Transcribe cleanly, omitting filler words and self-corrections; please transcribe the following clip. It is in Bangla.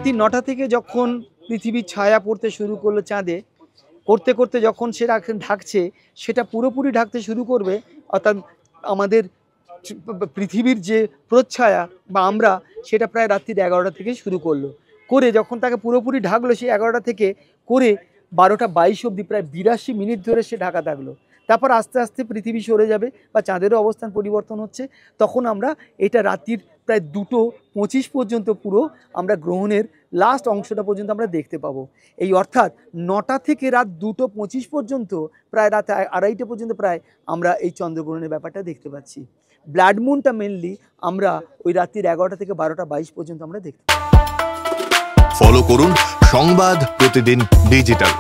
রাত্রি 9টা থেকে যখন পৃথিবীর ছায়া পড়তে শুরু করলো চাঁদে, করতে করতে যখন সেটা ঢাকছে, সেটা পুরোপুরি ঢাকতে শুরু করবে, অর্থাৎ আমাদের পৃথিবীর যে প্রচ্ছায়া বা আমরা, সেটা প্রায় রাত্রি 11টা থেকে শুরু করলো। করে যখন তাকে পুরোপুরি ঢাকলো, সেই 11টা থেকে করে 12টা 22 অবধি প্রায় 82 মিনিট ধরে সে ঢাকা থাকলো। তারপর আস্তে আস্তে পৃথিবী সরে যাবে বা চাঁদেরও অবস্থান পরিবর্তন হচ্ছে, তখন আমরা এটা রাত্রির প্রায় 2:25 পর্যন্ত পুরো আমরা গ্রহণের লাস্ট অংশটা পর্যন্ত আমরা দেখতে পাবো। এই অর্থাৎ 9টা থেকে রাত 2:25 পর্যন্ত, প্রায় রাত 2:30 পর্যন্ত প্রায় আমরা এই চন্দ্রগ্রহণের ব্যাপারটা দেখতে পাচ্ছি। ব্লাড মুনটা মেনলি আমরা ওই রাত্রির 11টা থেকে 12টা 22 পর্যন্ত আমরা দেখতে পাই। ফলো করুন সংবাদ প্রতিদিন ডিজিটাল।